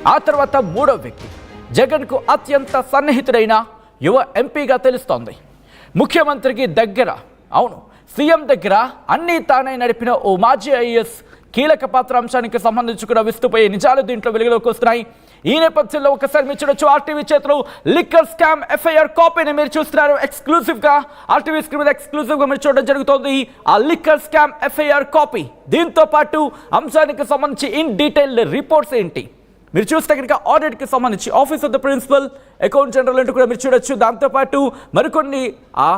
ఆ తర్వాత మూడో వ్యక్తి జగన్కు అత్యంత సన్నిహితుడైన యువ ఎంపీగా తెలుస్తోంది. ముఖ్యమంత్రికి దగ్గర, అవును సీఎం దగ్గర అన్నీ తానే నడిపిన ఓ మాజీ ఐఏఎస్ కీలక పాత్ర అంశానికి సంబంధించి కూడా విస్తుపోయే నిజాలు దీంట్లో వెలుగులోకి వస్తున్నాయి. ఈ నేపథ్యంలో ఒకసారి మీరు చూడొచ్చు, ఆర్టీవీ చేతిలో లిక్కర్ స్కామ్ ఎఫ్ఐఆర్ కాపీని మీరు చూస్తున్నారు. ఎక్స్క్లూజివ్గా ఆర్టీవీ స్క్రీన్ మీద ఎక్స్క్లూజివ్గా మీరు చూడడం జరుగుతోంది ఆ లిక్కర్ స్కామ్ ఎఫ్ఐఆర్ కాపీ. దీంతో పాటు అంశానికి సంబంధించి ఇన్ డీటెయిల్ రిపోర్ట్స్ ఏంటి మీరు చూస్తే కనుక ఆడిట్కి సంబంధించి office of the principal, account general అంటూ కూడా మీరు చూడొచ్చు. దాంతోపాటు మరికొన్ని ఆ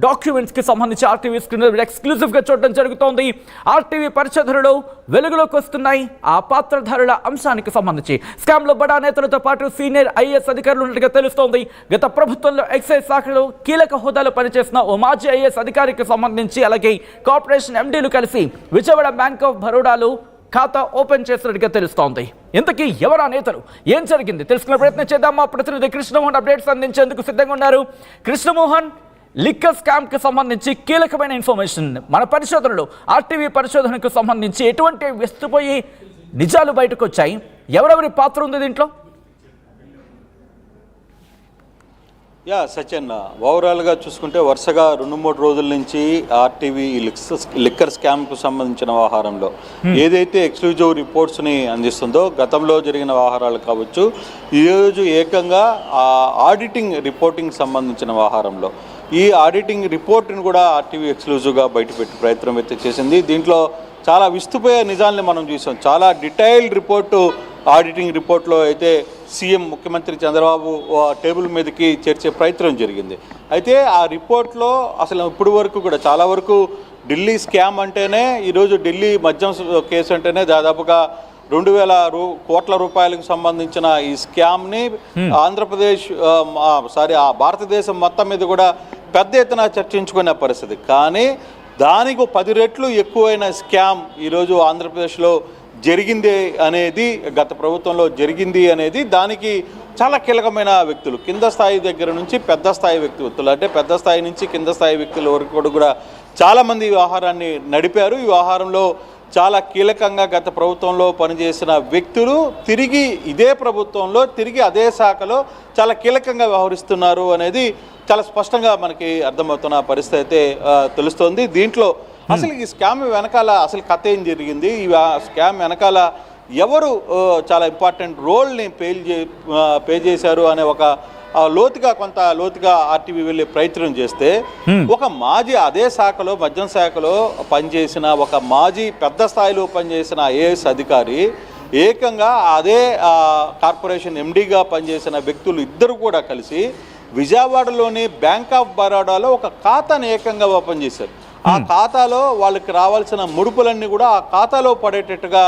డాక్యుమెంట్స్కి సంబంధించి ఆర్టీవీ స్క్రీన్ ఎక్స్క్లూజివ్గా చూడడం జరుగుతోంది. ఆర్టీవీ పరిశోధనలో వెలుగులోకి వస్తున్నాయి ఆ పాత్రధారుల అంశానికి సంబంధించి. స్కామ్లో బడా నేతలతో పాటు సీనియర్ ఐఏఎస్ అధికారులు ఉన్నట్టుగా తెలుస్తోంది. గత ప్రభుత్వంలో ఎక్సైజ్ శాఖలో కీలక హోదాలో పనిచేసిన ఓ మాజీ ఐఏఎస్ అధికారికి సంబంధించి, అలాగే కార్పొరేషన్ ఎండీలు కలిసి విజయవాడ బ్యాంక్ ఆఫ్ బరోడాలో ఖాతా ఓపెన్ చేసినట్టుగా తెలుస్తోంది. ఇంతకీ ఎవరా నేతలు, ఏం జరిగింది తెలుసుకునే ప్రయత్నం చేద్దాం. మా ప్రతినిధి కృష్ణమోహన్ అప్డేట్స్ అందించేందుకు సిద్ధంగా ఉన్నారు. కృష్ణమోహన్, లిక్కర్ స్కామ్కి సంబంధించి కీలకమైన ఇన్ఫర్మేషన్ మన పరిశోధనలో, ఆర్టీవీ పరిశోధనకు సంబంధించి ఎటువంటి విస్తుపోయి నిజాలు బయటకు వచ్చాయి, ఎవరెవరి పాత్ర ఉంది దీంట్లో? సచిన్, ఓవరాల్గా చూసుకుంటే వరుసగా 2-3 రోజుల నుంచి ఆర్టీవీ లిక్కర్ స్కామ్కు సంబంధించిన వ్యవహారంలో ఏదైతే ఎక్స్క్లూజివ్ రిపోర్ట్స్ని అందిస్తుందో, గతంలో జరిగిన వ్యవహారాలు కావచ్చు, ఈరోజు ఏకంగా ఆడిటింగ్ రిపోర్టింగ్ సంబంధించిన వ్యవహారంలో ఈ ఆడిటింగ్ రిపోర్ట్ని కూడా ఆర్టీవీ ఎక్స్క్లూజివ్గా బయటపెట్టే ప్రయత్నం అయితే చేసింది. దీంట్లో చాలా విస్తుపోయే నిజాల్ని మనం చూసాం. చాలా డీటెయిల్డ్ రిపోర్టు ఆడిటింగ్ రిపోర్ట్లో అయితే సీఎం ముఖ్యమంత్రి చంద్రబాబు టేబుల్ మీదకి చేర్చే ప్రయత్నం జరిగింది. అయితే ఆ రిపోర్ట్లో అసలు ఇప్పటి వరకు కూడా చాలా వరకు ఢిల్లీ స్కామ్ అంటేనే, ఈరోజు ఢిల్లీ మద్యం కేసు అంటేనే దాదాపుగా 2,000 కోట్ల రూపాయలకు సంబంధించిన ఈ స్కామ్ని ఆంధ్రప్రదేశ్ ఆ భారతదేశం మొత్తం మీద కూడా పెద్ద ఎత్తున చర్చించుకునే పరిస్థితి. కానీ దానికి 10 రెట్లు ఎక్కువైన స్కామ్ ఈరోజు ఆంధ్రప్రదేశ్లో జరిగింది అనేది, గత ప్రభుత్వంలో జరిగింది అనేది దానికి చాలా కీలకమైన వ్యక్తులు, కింద స్థాయి దగ్గర నుంచి పెద్ద స్థాయి వ్యక్తులు, అంటే పెద్ద స్థాయి నుంచి కింద స్థాయి వ్యక్తుల వరకు కూడా చాలామంది ఈ వ్యవహారాన్ని నడిపారు. ఈ వ్యవహారంలో చాలా కీలకంగా గత ప్రభుత్వంలో పనిచేసిన వ్యక్తులు తిరిగి ఇదే ప్రభుత్వంలో, తిరిగి అదే శాఖలో చాలా కీలకంగా వ్యవహరిస్తున్నారు అనేది చాలా స్పష్టంగా మనకి అర్థమవుతున్న పరిస్థితి అయితే తెలుస్తోంది. దీంట్లో అసలు ఈ స్కామ్ వెనకాల అసలు కథ ఏం జరిగింది, ఈ స్కామ్ వెనకాల ఎవరు చాలా ఇంపార్టెంట్ రోల్ని పే చేశారు అనే ఒక కొంత లోతుగా ఆర్టీవీ వెళ్ళే ప్రయత్నం చేస్తే, ఒక మాజీ అదే శాఖలో మద్యం శాఖలో పనిచేసిన ఒక మాజీ పెద్ద స్థాయిలో పనిచేసిన ఐఏఎస్ అధికారి ఏకంగా అదే కార్పొరేషన్ ఎండీగా పనిచేసిన వ్యక్తులు ఇద్దరు కూడా కలిసి విజయవాడలోని బ్యాంక్ ఆఫ్ బరోడాలో ఒక ఖాతాను ఏకంగా ఓపెన్ చేశారు. ఆ ఖాతాలో వాళ్ళకి రావాల్సిన ముడుపులన్నీ కూడా ఆ ఖాతాలో పడేటట్టుగా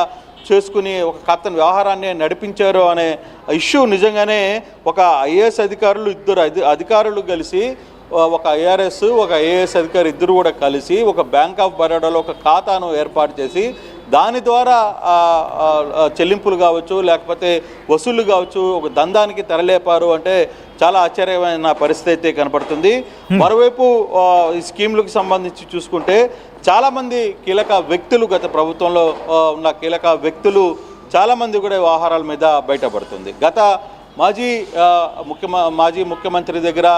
చేసుకుని ఒక ఖాతాను వ్యవహారాన్ని నడిపించారు అనే ఇష్యూ నిజంగానే ఒక ఐఏఎస్ అధికారులు, ఇద్దరు అధికారులు కలిసి, ఒక ఐఆర్ఎస్ ఒక ఐఏఎస్ అధికారి ఇద్దరు కూడా కలిసి ఒక బ్యాంక్ ఆఫ్ బరోడాలో ఒక ఖాతాను ఏర్పాటు చేసి దాని ద్వారా చెల్లింపులు కావచ్చు, లేకపోతే వసూళ్లు కావచ్చు, ఒక దందానికి తెరలేపారు అంటే చాలా ఆశ్చర్యమైన పరిస్థితి అయితే కనపడుతుంది. మరోవైపు ఈ స్కీమ్లకు సంబంధించి చూసుకుంటే చాలామంది కీలక వ్యక్తులు, గత ప్రభుత్వంలో ఉన్న కీలక వ్యక్తులు చాలామంది కూడా వ్యవహారాల మీద బయటపడుతుంది. గత మాజీ ముఖ్యమంత్రి దగ్గర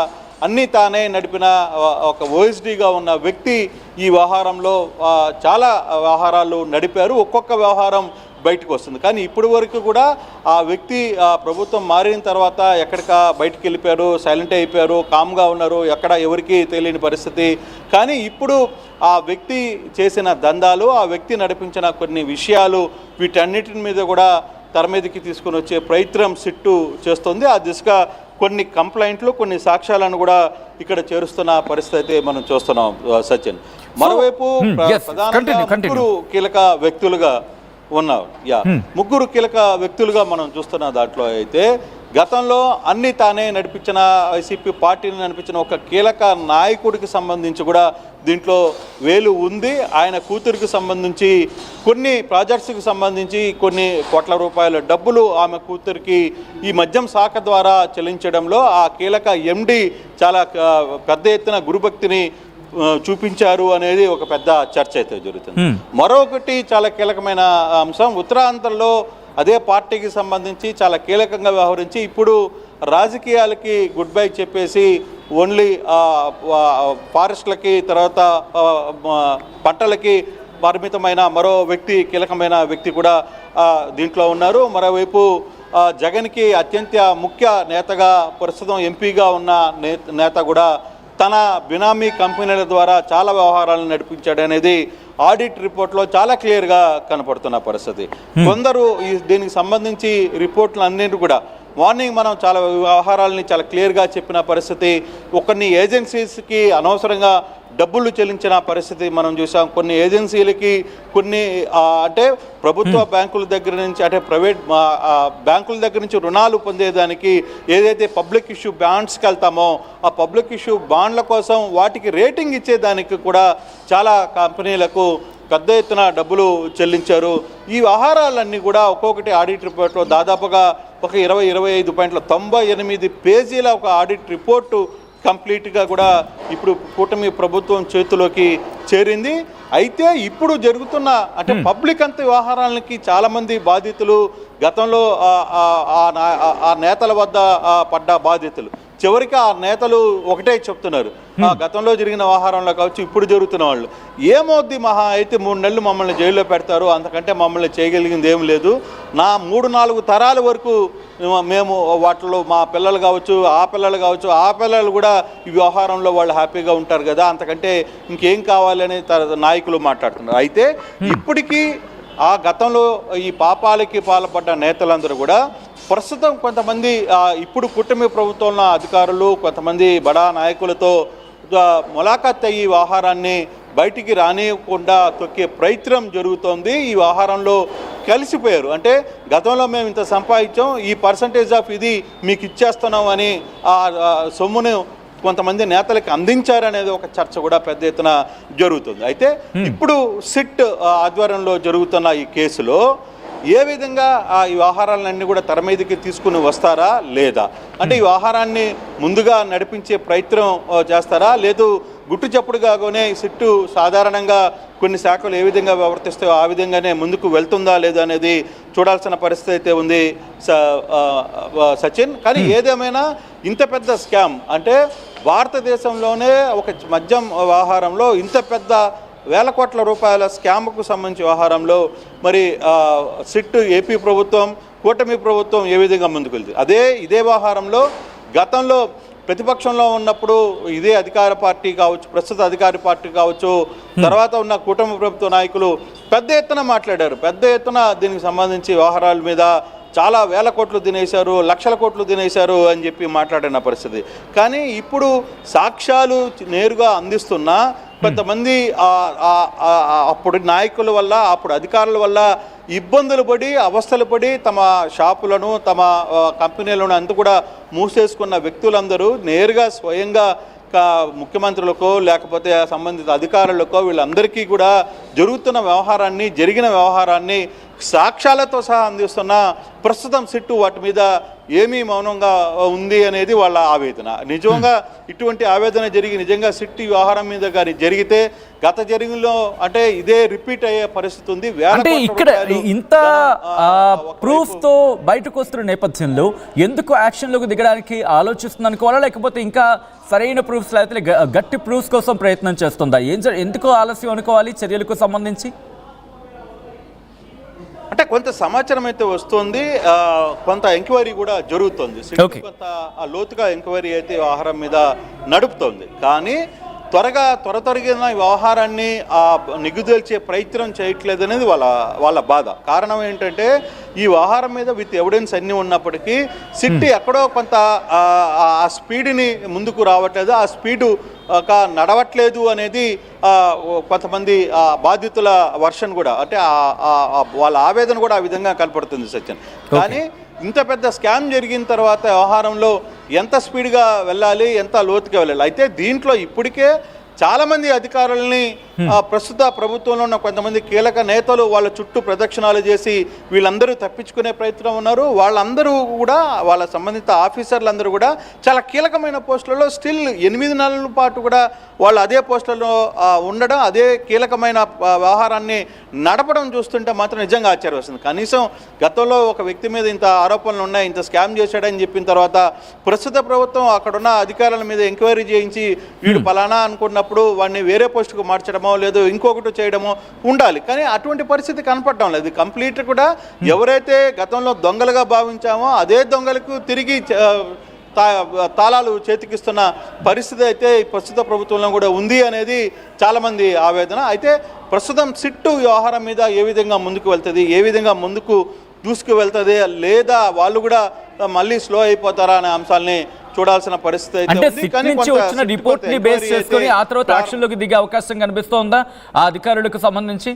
అన్నీ తానే నడిపిన ఒక ఓఎస్డీగా ఉన్న వ్యక్తి ఈ వ్యవహారంలో చాలా వ్యవహారాలు నడిపారు. ఒక్కొక్క వ్యవహారం బయటకు వస్తుంది. కానీ ఇప్పటి వరకు కూడా ఆ వ్యక్తి ప్రభుత్వం మారిన తర్వాత ఎక్కడికా బయటకు వెళ్ళిపోయారు, సైలెంట్ అయిపోయారు, కామ్గా ఉన్నారు, ఎక్కడ ఎవరికి తెలియని పరిస్థితి. కానీ ఇప్పుడు ఆ వ్యక్తి చేసిన దందాలు, ఆ వ్యక్తి నడిపించిన కొన్ని విషయాలు, వీటన్నిటి మీద కూడా తెర మీదకి తీసుకొని వచ్చే ప్రయత్నం సిట్టు చేస్తుంది. ఆ దిశగా కొన్ని కంప్లైంట్లు, కొన్ని సాక్ష్యాలను కూడా ఇక్కడ చేరుస్తున్న పరిస్థితి అయితే మనం చూస్తున్నాం సచిన్. మరోవైపు ముగ్గురు కీలక వ్యక్తులుగా ఉన్నారు. ముగ్గురు కీలక వ్యక్తులుగా మనం చూస్తున్న దాంట్లో అయితే గతంలో అన్ని తానే నడిపించిన వైసీపీ పార్టీని నడిపించిన ఒక కీలక నాయకుడికి సంబంధించి కూడా దీంట్లో వేలు ఉంది. ఆయన కూతురికి సంబంధించి కొన్ని ప్రాజెక్ట్స్కి సంబంధించి కొన్ని కోట్ల రూపాయల డబ్బులు ఆమె కూతురికి ఈ మద్యం శాఖ ద్వారా చెల్లించడంలో ఆ కీలక ఎండి చాలా పెద్ద ఎత్తున గురుభక్తిని చూపించారు అనేది ఒక పెద్ద చర్చ అయితే జరుగుతుంది. మరొకటి చాలా కీలకమైన అంశం, ఉత్తరాంధ్రలో అదే పార్టీకి సంబంధించి చాలా కీలకంగా వ్యవహరించి ఇప్పుడు రాజకీయాలకి గుడ్ బై చెప్పేసి ఓన్లీ ఫారెస్ట్లకి తర్వాత పంటలకి పరిమితమైన మరో వ్యక్తి, కీలకమైన వ్యక్తి కూడా దీంట్లో ఉన్నారు. మరోవైపు జగన్కి అత్యంత ముఖ్య నేతగా ప్రస్తుతం ఎంపీగా ఉన్న నేత కూడా తన బినామీ కంపెనీల ద్వారా చాలా వ్యవహారాలను నడిపించాడనేది ఆడిట్ రిపోర్ట్లో చాలా క్లియర్గా కనపడుతున్న పరిస్థితి. కొందరు దీనికి సంబంధించి రిపోర్ట్లు అన్నింటి కూడా మార్నింగ్ మనం చాలా వ్యవహారాలని చాలా క్లియర్గా చెప్పిన పరిస్థితి. కొన్ని ఏజెన్సీస్కి అనవసరంగా డబ్బులు చెల్లించిన పరిస్థితి మనం చూసాం. కొన్ని ఏజెన్సీలకి కొన్ని అంటే ప్రభుత్వ బ్యాంకుల దగ్గర నుంచి అంటే ప్రైవేట్ బ్యాంకుల దగ్గర నుంచి రుణాలు పొందేదానికి ఏదైతే పబ్లిక్ ఇష్యూ బాండ్స్కి వెళ్తామో ఆ పబ్లిక్ ఇష్యూ బాండ్ల కోసం వాటికి రేటింగ్ ఇచ్చేదానికి కూడా చాలా కంపెనీలకు పెద్ద ఎత్తున డబ్బులు చెల్లించారు. ఈ వ్యవహారాలన్నీ కూడా ఒక్కొక్కటి ఆడిట్ రిపోర్ట్లో దాదాపుగా ఒక 20-25 పాయింట్ల 98 పేజీల ఒక ఆడిట్ రిపోర్టు కంప్లీట్గా కూడా ఇప్పుడు కూటమి ప్రభుత్వం చేతిలోకి చేరింది. అయితే ఇప్పుడు జరుగుతున్న అంటే పబ్లిక్ అంత వ్యవహారాలకి చాలామంది బాధితులు గతంలో ఆ నేతల వద్ద పడ్డ బాధితులు చివరికి ఆ నేతలు ఒకటే చెప్తున్నారు, గతంలో జరిగిన వ్యవహారంలో కావచ్చు ఇప్పుడు జరుగుతున్న వాళ్ళు ఏమవుద్ది మహా అయితే 3 నెలలు మమ్మల్ని జైల్లో పెడతారు, అంతకంటే మమ్మల్ని చేయగలిగింది ఏం లేదు, నా 3-4 తరాల వరకు మేము వాటిలో మా పిల్లలు కావచ్చు ఆ పిల్లలు కూడా ఈ వ్యవహారంలో వాళ్ళు హ్యాపీగా ఉంటారు కదా, అంతకంటే ఇంకేం కావాలని నాయకులు మాట్లాడుతున్నారు. అయితే ఇప్పటికీ ఆ గతంలో ఈ పాపాలకి పాల్పడ్డ నేతలందరూ కూడా ప్రస్తుతం కొంతమంది ఇప్పుడు కూటమి ప్రభుత్వంలో అధికారులు కొంతమంది బడా నాయకులతో ములాఖాత్ అయ్యి వ్యవహారాన్ని బయటికి రానియకుండా తొక్కే ప్రయత్నం జరుగుతోంది. ఈ వ్యవహారంలో కలిసిపోయారు. అంటే గతంలో మేము ఇంత సంపాదించాం, ఈ పర్సంటేజ్ ఆఫ్ ఇది మీకు ఇచ్చేస్తున్నాం అని ఆ సొమ్మును కొంతమంది నేతలకు అందించారనేది ఒక చర్చ కూడా పెద్ద ఎత్తున జరుగుతుంది. అయితే ఇప్పుడు సిట్ ఆధ్వర్యంలో జరుగుతున్న ఈ కేసులో ఏ విధంగా ఈ వ్యవహారాలన్నీ కూడా తెర మీదకి తీసుకుని వస్తారా లేదా, అంటే ఈ వ్యవహారాన్ని ముందుగా నడిపించే ప్రయత్నం చేస్తారా, లేదు గుట్టు చప్పుడుగానే సిట్టు సాధారణంగా కొన్ని శాఖలు ఏ విధంగా ప్రవర్తిస్తాయో ఆ విధంగానే ముందుకు వెళ్తుందా లేదా అనేది చూడాల్సిన పరిస్థితి అయితే ఉంది సచిన్. కానీ ఏదేమైనా ఇంత పెద్ద స్కామ్ అంటే భారతదేశంలోనే ఒక మద్యం వ్యవహారంలో ఇంత పెద్ద వేల కోట్ల రూపాయల స్కామ్కు సంబంధించి వ్యవహారంలో మరి సిట్ ఏపీ ప్రభుత్వం కూటమి ప్రభుత్వం ఏ విధంగా ముందుకు వెళ్తుంది, ఇదే వ్యవహారంలో గతంలో ప్రతిపక్షంలో ఉన్నప్పుడు ఇదే అధికార పార్టీ కావచ్చు, ప్రస్తుత అధికార పార్టీ కావచ్చు, తర్వాత ఉన్న కూటమి ప్రభుత్వ నాయకులు పెద్ద ఎత్తున మాట్లాడారు. పెద్ద ఎత్తున దీనికి సంబంధించి వ్యవహారాల మీద చాలా వేల కోట్లు తినేశారు, లక్షల కోట్లు తినేశారు అని చెప్పి మాట్లాడిన పరిస్థితి. కానీ ఇప్పుడు సాక్ష్యాలు నేరుగా అందిస్తున్నా కొంతమంది అప్పుడు నాయకుల వల్ల అప్పుడు అధికారుల వల్ల ఇబ్బందులు పడి అవస్థలు పడి తమ షాపులను తమ కంపెనీలను అంతా కూడా మూసేసుకున్న వ్యక్తులందరూ నేరుగా స్వయంగా ముఖ్యమంత్రులకో లేకపోతే సంబంధిత అధికారులకో వీళ్ళందరికీ కూడా జరిగిన వ్యవహారాన్ని సాక్ష్యాలతో సహా అందిస్తున్న ప్రస్తుతం సిట్టు వాటి మీద ఏమీ మౌనంగా ఉంది అనేది వాళ్ళ ఆవేదన. నిజంగా ఇటువంటి ఆవేదన జరిగి నిజంగా సిట్టు వ్యవహారం మీద కానీ జరిగితే గత జరిగినలో అంటే ఇదే రిపీట్ అయ్యే పరిస్థితి ఉంది. అంటే ఇక్కడ ఇంత ప్రూఫ్ తో బయటకు వస్తున్న నేపథ్యంలో ఎందుకు యాక్షన్లోకి దిగడానికి ఆలోచిస్తుంది అనుకోవాలా, లేకపోతే ఇంకా సరైన ప్రూఫ్స్ లేకపోతే గట్టి ప్రూఫ్స్ కోసం ప్రయత్నం చేస్తుందా, ఎందుకు ఆలస్యం అనుకోవాలి చర్యలకు సంబంధించి? అంటే కొంత సమాచారం అయితే వస్తుంది, కొంత ఎంక్వైరీ కూడా జరుగుతుంది, కొంత లోతుగా ఎంక్వైరీ అయితే వ్యవహారం మీద నడుపుతోంది. కానీ త్వరతొరగిన వ్యవహారాన్ని నిగుదేల్చే ప్రయత్నం చేయట్లేదు అనేది వాళ్ళ బాధ. కారణం ఏంటంటే ఈ వ్యవహారం మీద విత్ ఎవిడెన్స్ అన్నీ ఉన్నప్పటికీ సిట్టి ఎక్కడో కొంత ఆ స్పీడ్ని ముందుకు రావట్లేదు, ఆ స్పీడు నడవట్లేదు అనేది కొంతమంది బాధితుల వర్షన్ కూడా అంటే వాళ్ళ ఆవేదన కూడా ఆ విధంగా కనపడుతుంది సత్యం. కానీ ఇంత పెద్ద స్కామ్ జరిగిన తర్వాత వ్యవహారంలో ఎంత స్పీడ్గా వెళ్ళాలి, ఎంత లోతుగా వెళ్ళాలి, అయితే దీంట్లో ఇప్పటికే చాలామంది అధికారులని ప్రస్తుత ప్రభుత్వంలో ఉన్న కొంతమంది కీలక నేతలు వాళ్ళ చుట్టూ ప్రదక్షిణాలు చేసి వీళ్ళందరూ తప్పించుకునే ప్రయత్నం ఉన్నారు. వాళ్ళందరూ కూడా వాళ్ళ సంబంధిత ఆఫీసర్లందరూ కూడా చాలా కీలకమైన పోస్టులలో స్టిల్ 8 నెలల పాటు కూడా వాళ్ళు అదే పోస్టులలో ఉండడం, అదే కీలకమైన వ్యవహారాన్ని నడపడం చూస్తుంటే మాత్రం నిజంగా ఆశ్చర్యం వస్తుంది. కనీసం గతంలో ఒక వ్యక్తి మీద ఇంత ఆరోపణలు ఉన్నాయి, ఇంత స్కామ్ చేశాడని చెప్పిన తర్వాత ప్రస్తుత ప్రభుత్వం అక్కడున్న అధికారుల మీద ఎంక్వైరీ చేయించి వీడు ఫలానా అనుకున్నప్పుడు వాడిని వేరే పోస్టుకు మార్చడమో లేదు ఇంకొకటి చేయడమో ఉండాలి. కానీ అటువంటి పరిస్థితి కనపడడం లేదు. కంప్లీట్ కూడా ఎవరైతే గతంలో దొంగలుగా భావించామో అదే దొంగలకు తిరిగి తాళాలు చేతికిస్తున్న పరిస్థితి అయితే ప్రస్తుత ప్రభుత్వంలో కూడా ఉంది అనేది చాలామంది ఆవేదన. అయితే ప్రస్తుతం సిట్టు వ్యవహారం మీద ఏ విధంగా ముందుకు వెళ్తుంది, ఏ విధంగా ముందుకు దూసుకు వెళ్తుంది, లేదా వాళ్ళు కూడా మళ్ళీ స్లో అయిపోతారా అనే అంశాలని చూడాల్సిన పరిస్థితి అంటే సిట్ నుంచి వచ్చిన రిపోర్ట్ ని బేస్ చేసుకొని ఆ తర్వాత యాక్షన్లోకి దిగే అవకాశం కనిపిస్తోందా ఆ అధికారులకు సంబంధించి?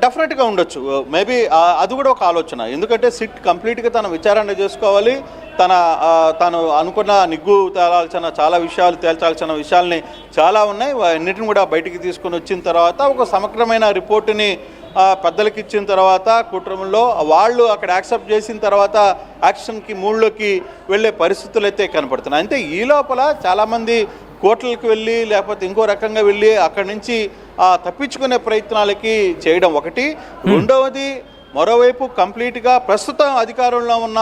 డెఫినెట్గా ఉండొచ్చు. మేబీ అది కూడా ఒక ఆలోచన. ఎందుకంటే సిట్ కంప్లీట్గా తన విచారణ చేసుకోవాలి. తను అనుకున్న నిగ్గు తేల్చాల్సిన విషయాల్ని చాలా ఉన్నాయి. అన్నిటిని కూడా బయటికి తీసుకొని వచ్చిన తర్వాత ఒక సమగ్రమైన రిపోర్టుని పెద్దలకి ఇచ్చిన తర్వాత కుటుంబంలో వాళ్ళు అక్కడ యాక్సెప్ట్ చేసిన తర్వాత యాక్షన్కి మూడ్లోకి వెళ్ళే పరిస్థితులు అయితే కనపడుతున్నాయి. అంటే ఈ లోపల చాలామంది కోర్టులకు వెళ్ళి లేకపోతే ఇంకో రకంగా వెళ్ళి అక్కడి నుంచి తప్పించుకునే ప్రయత్నాలకి చేయడం ఒకటి. రెండవది మరోవైపు కంప్లీట్గా ప్రస్తుతం అధికారంలో ఉన్న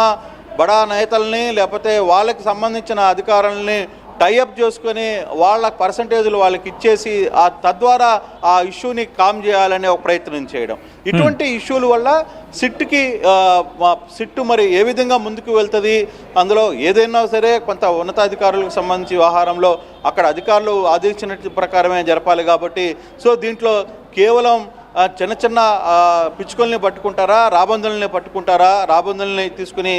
బడా నేతల్ని లేకపోతే వాళ్ళకి సంబంధించిన అధికారులని టైఅప్ చేసుకొని వాళ్ళ పర్సంటేజ్లు వాళ్ళకి ఇచ్చేసి తద్వారా ఆ ఇష్యూని కామ్ చేయాలనే ఒక ప్రయత్నం చేయడం. ఇటువంటి ఇష్యూల వల్ల సిట్టు మరి ఏ విధంగా ముందుకు వెళ్తుంది, అందులో ఏదైనా సరే కొంత ఉన్నతాధికారులకు సంబంధించి వ్యవహారంలో అక్కడ అధికారులు ఆదేశించిన ప్రకారమే జరపాలి కాబట్టి సో దీంట్లో కేవలం చిన్న చిన్న పిచ్చుకల్ని పట్టుకుంటారా, రాబందుల్ని పట్టుకుంటారా, రాబందుల్ని తీసుకుని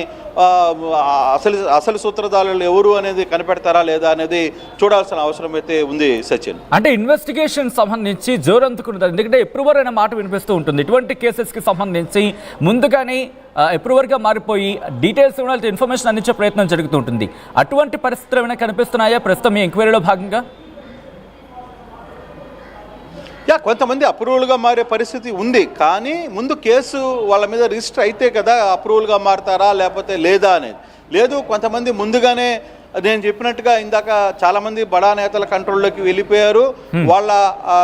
అసలు సూత్రధారులు ఎవరు అనేది కనిపెడతారా లేదా అనేది చూడాల్సిన అవసరం అయితే ఉంది సచిన్. అంటే ఇన్వెస్టిగేషన్ సంబంధించి జోరందుకుంటుంది. ఎందుకంటే అప్రూవర్ అనే మాట వినిపిస్తూ ఉంటుంది. ఇటువంటి కేసెస్కి సంబంధించి ముందుగానే అప్రూవర్గా మారిపోయి డీటెయిల్స్ ఇవ్వడానికి ఇన్ఫర్మేషన్ అందించే ప్రయత్నం జరుగుతూ ఉంటుంది. అటువంటి పరిస్థితులు ఏమైనా కనిపిస్తున్నాయా ప్రస్తుతం మీ ఎంక్వైరీలో భాగంగా? కొంతమంది అప్రూవల్గా మారే పరిస్థితి ఉంది. కానీ ముందు కేసు వాళ్ళ మీద రిజిస్టర్ అయితే కదా అప్రూవల్గా మారుతారా లేకపోతే లేదా అనేది లేదు. కొంతమంది ముందుగానే నేను చెప్పినట్టుగా ఇందాక చాలామంది బడా నేతల కంట్రోల్లోకి వెళ్ళిపోయారు, వాళ్ళ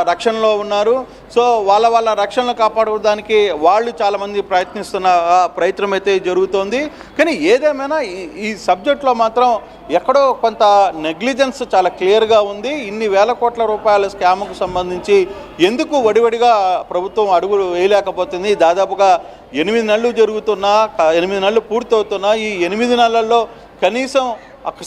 రక్షణలో ఉన్నారు. సో వాళ్ళ రక్షణను కాపాడుకోవడానికి వాళ్ళు చాలామంది ప్రయత్నం అయితే జరుగుతోంది. కానీ ఏదేమైనా ఈ సబ్జెక్ట్లో మాత్రం ఎక్కడో కొంత నెగ్లిజెన్స్ చాలా క్లియర్గా ఉంది. ఇన్ని వేల కోట్ల రూపాయల స్కామ్కు సంబంధించి ఎందుకు వడివడిగా ప్రభుత్వం అడుగులు వేయలేకపోతుంది? దాదాపుగా 8 నెలలు జరుగుతున్నా, 8 నెలలు పూర్తవుతున్నా, ఈ 8 నెలల్లో కనీసం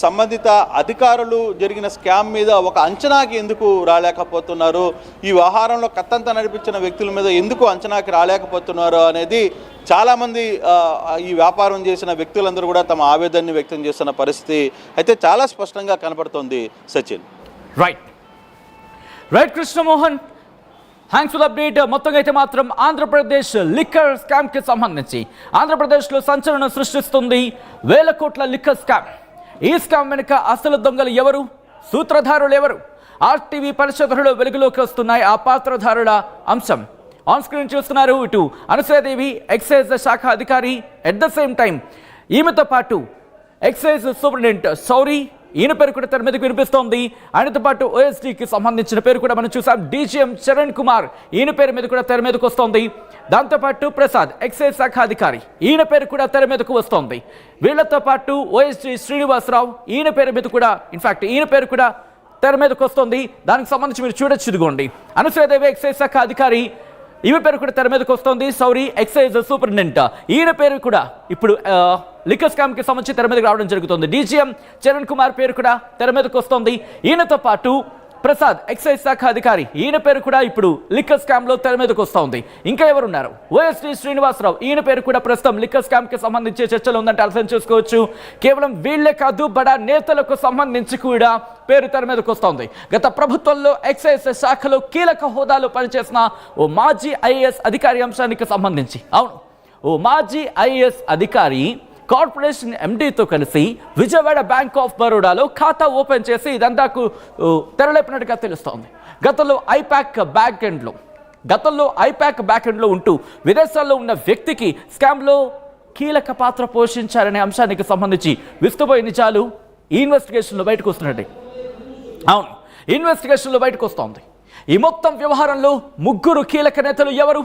సంబంధిత అధికారులు జరిగిన స్కామ్ మీద ఒక అంచనాకి ఎందుకు రాలేకపోతున్నారు, ఈ వ్యవహారంలో కత్తంతా నడిపించిన వ్యక్తుల మీద ఎందుకు అంచనాకి రాలేకపోతున్నారు అనేది చాలామంది ఈ వ్యాపారం చేసిన వ్యక్తులందరూ కూడా తమ ఆవేదనని వ్యక్తం చేస్తున్న పరిస్థితి అయితే చాలా స్పష్టంగా కనపడుతోంది Sachin. Right Krishnamohan, thanks for update. మొత్తంగా అయితే మాత్రం ఆంధ్రప్రదేశ్ లిక్కర్ స్కామ్కి సంబంధించి ఆంధ్రప్రదేశ్లో సంచలనం సృష్టిస్తుంది వేల కోట్ల లిక్కర్ స్కామ్. ఈ స్కామ్ వెనుక అసలు దొంగలు ఎవరు, సూత్రధారులు ఎవరు? ఆర్టీవీ పరిశోధనలో వెలుగులోకి వస్తున్నాయి ఆ పాత్రధారుల అంశం. ఆన్ స్క్రీన్ చూస్తున్నారు. ఇటు అనసూయదేవి ఎక్సైజ్ శాఖ అధికారి, ఎట్ ద సేమ్ టైం ఈమెతో పాటు ఎక్సైజ్ సూపరింటెండెంట్ సౌరి, ఈయన పేరు కూడా తెర మీదకి వినిపిస్తోంది. ఆయనతో పాటు ఓఎస్డీకి సంబంధించిన పేరు కూడా మనం చూసాం, డీజీఎం చరణ్ కుమార్, ఈయన పేరు మీద కూడా తెర మీదకు వస్తోంది. దాంతోపాటు ప్రసాద్ ఎక్సైజ్ శాఖ అధికారి, ఈయన పేరు కూడా తెర మీదకు వస్తోంది. వీళ్లతో పాటు ఓఎస్డీ శ్రీనివాసరావు, ఈయన పేరు మీద కూడా ఇన్ఫాక్ట్ ఈయన పేరు కూడా తెర మీదకు వస్తుంది. దానికి సంబంధించి మీరు చూడొచ్చు, ఇదిగోండి అనసూయదేవి ఎక్సైజ్ శాఖ అధికారి, ఈమె పేరు కూడా తెర మీదకు వస్తుంది. సౌరి ఎక్సైజ్ సూపరింటెండెంట్, ఈయన పేరు కూడా ఇప్పుడు లిక్కర్ స్కామ్కి సంబంధించి తెర మీదకి రావడం జరుగుతుంది. డీజీఎం చరణ్ కుమార్ పేరు కూడా తెర మీదకు వస్తుంది. ఈయనతో పాటు ప్రసాద్ ఎక్సైజ్ శాఖ అధికారి, ఈయన పేరు కూడా ఇప్పుడు లిక్కర్ స్కామ్లో తెర మీదకు వస్తుంది. ఇంకా ఎవరున్నారు? ఓఎస్డీ శ్రీనివాసరావు, ఈయన పేరు కూడా ప్రస్తుతం లిక్కర్ స్కామ్కి సంబంధించి చర్చలు ఉందంటే అర్థం చేసుకోవచ్చు. కేవలం వీళ్లే కాదు, బడా నేతలకు సంబంధించి కూడా పేరు తెర మీదకు వస్తోంది. గత ప్రభుత్వంలో ఎక్సైజ్ శాఖలో కీలక హోదాలో పనిచేసిన ఓ మాజీ ఐఏఎస్ అధికారి అంశానికి సంబంధించి, అవును, ఓ మాజీ ఐఏఎస్ అధికారి కార్పొరేషన్ ఎండీతో కలిసి విజయవాడ బ్యాంక్ ఆఫ్ బరోడాలో ఖాతా ఓపెన్ చేసి ఇదంతాకు తెరలేపినట్టుగా తెలుస్తోంది. గతంలో ఐపాక్ బ్యాక్ ఎండ్లో ఉంటూ విదేశాల్లో ఉన్న వ్యక్తికి స్కామ్లో కీలక పాత్ర పోషించారనే అంశానికి సంబంధించి విస్తుపోయే నిజాలు ఈ ఇన్వెస్టిగేషన్లో బయటకు వస్తున్నట్టు. అవును, ఇన్వెస్టిగేషన్లో బయటకు వస్తోంది. ఈ మొత్తం వ్యవహారంలో 3 కీలక నేతలు ఎవరు?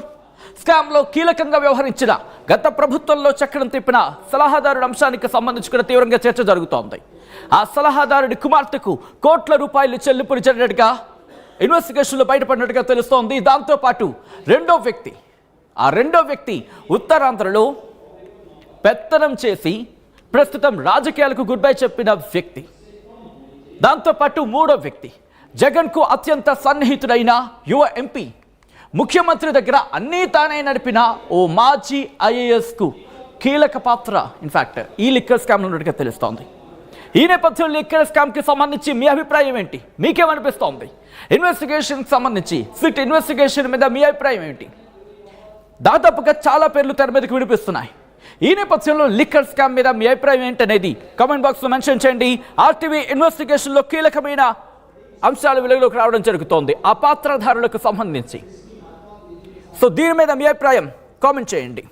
స్కామ్లో కీలకంగా వ్యవహరించిన గత ప్రభుత్వంలో చక్రం తిప్పిన సలహాదారుడి అంశానికి సంబంధించి కూడా తీవ్రంగా చర్చ జరుగుతోంది. ఆ సలహాదారుడి కుమార్తెకు కోట్ల రూపాయలు చెల్లింపులు జరిగినట్టుగా ఇన్వెస్టిగేషన్లో బయటపడినట్టుగా తెలుస్తోంది. దాంతోపాటు రెండో వ్యక్తి ఉత్తరాంధ్రలో పెత్తనం చేసి ప్రస్తుతం రాజకీయాలకు గుడ్ బై చెప్పిన వ్యక్తి. దాంతోపాటు 3వ వ్యక్తి జగన్కు అత్యంత సన్నిహితుడైన యువ ఎంపీ, ముఖ్యమంత్రి దగ్గర అన్నీ తానే నడిపిన ఓ మాజీ ఐఏఎస్కు కీలక పాత్ర ఇన్ఫాక్ట్ ఈ లిక్కర్ స్కామ్లో ఉన్నట్టుగా తెలుస్తోంది. ఈ నేపథ్యంలో లిక్కర్ స్కామ్కి సంబంధించి మీ అభిప్రాయం ఏంటి? మీకేమనిపిస్తోంది? ఇన్వెస్టిగేషన్కి సంబంధించి సిట్ ఇన్వెస్టిగేషన్ మీద మీ అభిప్రాయం ఏంటి? దాదాపుగా చాలా పేర్లు తెర మీదకి వినిపిస్తున్నాయి. ఈ నేపథ్యంలో లిక్కర్ స్కామ్ మీద మీ అభిప్రాయం ఏంటనేది కామెంట్ బాక్స్లో మెన్షన్ చేయండి. ఆర్టీవీ ఇన్వెస్టిగేషన్లో కీలకమైన అంశాలు వెలుగులోకి రావడం జరుగుతోంది ఆ పాత్రధారులకు సంబంధించి. సో దీని మీద మీ అభిప్రాయం కామెంట్ చేయండి.